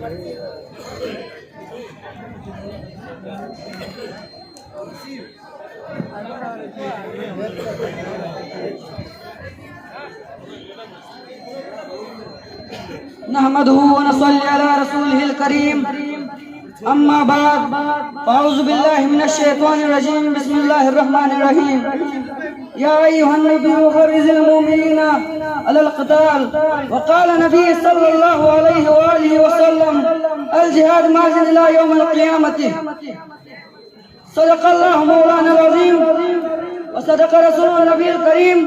نحمده ونصلي على رسوله الكريم اما بعد فاعوذ بالله من الشيطان الرجيم بسم الله الرحمن الرحيم يا ايها النبي حرض المؤمنين على القتال وقال النبي صلى الله عليه واله وسلم الجهاد ماض الى يوم القيامه صدق الله مولانا العظيم وصدق رسول النبي الكريم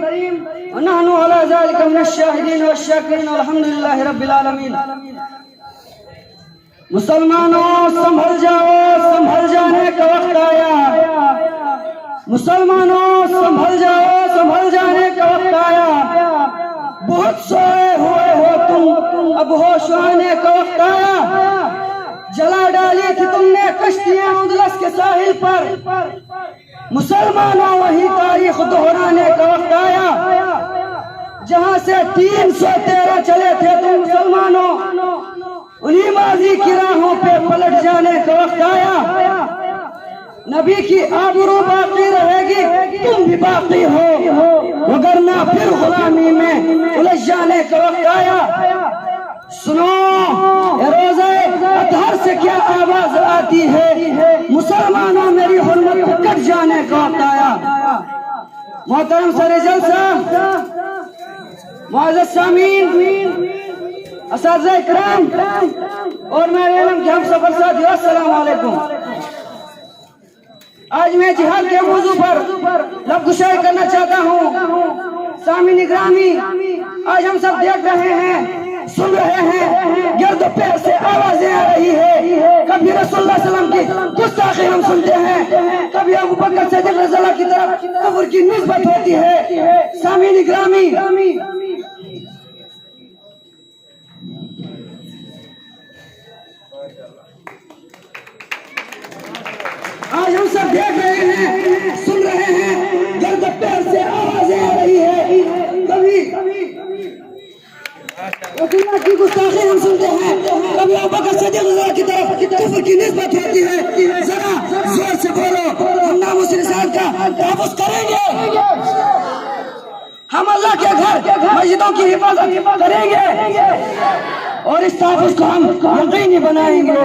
ونحن على ذلك من الشاهدين والشاكرين والحمد لله رب العالمین۔ مسلمانوں سنبھل جاؤ، سنبھل جانے کا وقت آیا۔ مسلمانوں سنبھل جاؤ، سنبھل جانے کا وقت آیا۔ بہت سوئے ہوئے ہو تم، اب ہوش آنے کا وقت آیا۔ جلا ڈالی تھی تم نے کشتیاں اندلس کے ساحل پر، مسلمانوں وہی تاریخ دہرانے کا وقت آیا۔ جہاں سے 313 چلے تھے تم مسلمانوں، انہی ماضی کی راہوں پہ پلٹ جانے کا وقت آیا۔ نبی کی آبرو باقی رہے گی، تم بھی باقی ہو، وگرنہ پھر غلامی میں الجھ جانے کا وقت آیا۔ سنو روزہ اطہر سے کیا آواز آتی ہے، مسلمانوں میری حرمت کو کٹ جانے کا وقت آیا۔ محترم سر جلسہ، معزز سامعین، اساتذہ اکرام اور میرے علم کے ہم سفر ساتھیو، السلام علیکم۔ آج میں جہاد کے موضوع پر لب گشائی کرنا چاہتا ہوں۔ سامعین اکرامی، آج ہم سب دیکھ رہے ہیں، سن رہے ہیں، گرد و پیر سے آوازیں آ رہی ہے۔ کبھی رسول اللہ صلی اللہ علیہ وسلم کی گستاخی ہم سنتے ہیں، کبھی ابو بکر صدیق رضی اللہ کی طرف کفر کی نسبت ہوتی ہے۔ سامعین اکرامی، آج ہم سب دیکھ رہے ہیں، سن رہے ہیں، گرد و پیر سے آوازیں آ رہی ہے۔ کبھی رسول اللہ کی گستاخی ہم سنتے ہیں، کبھی ابو بکر صدیق رضی اللہ کی طرف کفر کی نسبت ہوتی ہے۔ ذرا زور سے بولو، ہم ناموس رسالت کا تحفظ کریں گے، ہم اللہ کے گھر مسجدوں کی حفاظت کریں گے اور اس تحفظ کو ہم یقینی بنائیں گے۔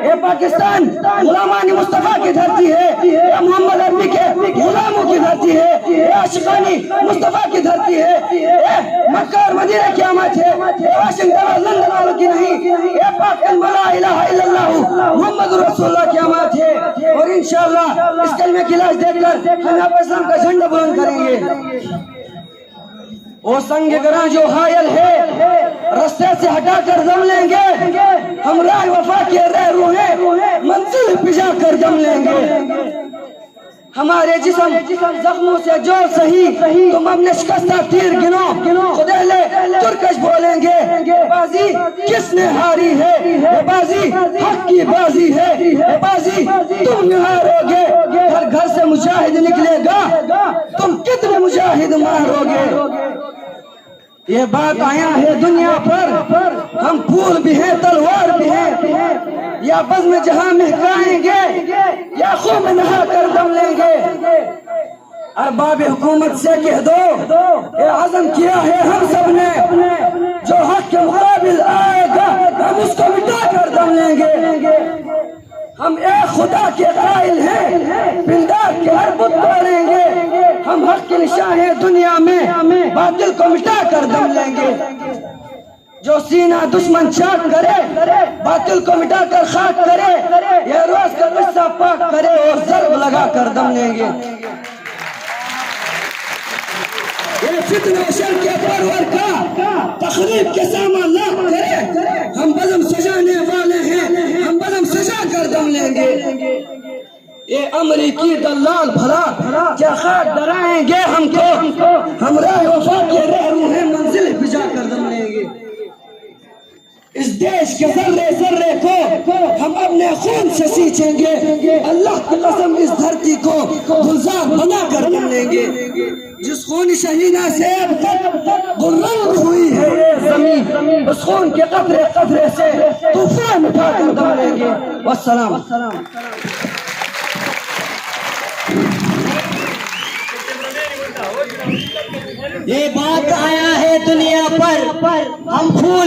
یہ پاکستان غلامان مصطفیٰ کی دھرتی ہے، یہ محمد عربی کے غلاموں کی دھرتی ہے، یہ عاشقانی مصطفیٰ کی دھرتی ہے، یہ مکہ اور مدینہ کی آمد ہے، یہ واشنگٹن اور لندن والوں کی نہیں، یہ پاک کلمہ لا الہ الا اللہ محمد رسول اللہ کی آمد ہے۔ اور انشاءاللہ اس کلمے کی لاش دیکھ کر ہم آپ اسلام کا جھنڈا بلند کریں گے۔ وہ سنگ گراں جو حائل ہے، رستے سے ہٹا کر دم لیں گے، ہم راہ وفا کے رہرو ہیں، منزل پہ جا کر دم لیں گے۔ ہمارے جسم زخموں سے جو صحیح، تم اپنے شکستہ تیر گنو، خدیلے ترکش بولیں گے۔ بازی کس نے ہاری ہے، یہ بازی حق کی بازی ہے، یہ بازی تم ہارو گے۔ ہر گھر سے مجاہد نکلے گا، تم کتنے مجاہد مارو گے۔ یہ بات آیا ہے دنیا پر، ہم پھول بھی ہیں تلوار بھی ہیں، یا بزم جہاں مہکائیں گے یا خون میں نہا کر دم لیں گے۔ ارباب حکومت سے کہہ دو، یہ عزم کیا ہے ہم سب نے، جو حق کے مقابل آئے گا ہم اس کو مٹا کر دم لیں گے۔ ہم ایک خدا کے قائل ہیں، بلدار کے ہر بت توڑیں گے، ہم حق کے نشاں ہیں دنیا میں، باطل کو مٹا کر دم لیں گے۔ جو سینہ دشمن چاک کرے، باطل کو مٹا کر خاک کرے، یہ روز کا قصہ پاک کرے اور ضرب لگا کر دم لیں گے۔ یہ فتنہ و شر کے پرور کا تخریب کے سامان نہ کرے، ہم بزم سجانے والے ہیں، ہم بزم سجا کر دم لیں گے۔ یہ امریکی دلال بھلا کیا خاک ڈرائیں گے ہم کو، ہم راہ وفا کے رہرو ہیں، منزل پہ جا کر دم لیں گے۔ اس دیش کے ذرے ذرے کو ہم اپنے خون سے سینچیں گے. اللہ کی قسم اس دھرتی کو گلزار بنا کر ہم لیں گے. جس خون شہینہ سے اب تک غرنگ ہوئی ہے یہ زمین، اس خون کے قطرے قطرے سے طوفان اٹھا کر دم لیں گے. والسلام. یہ بات آیا ہے دنیا پر ہم پھول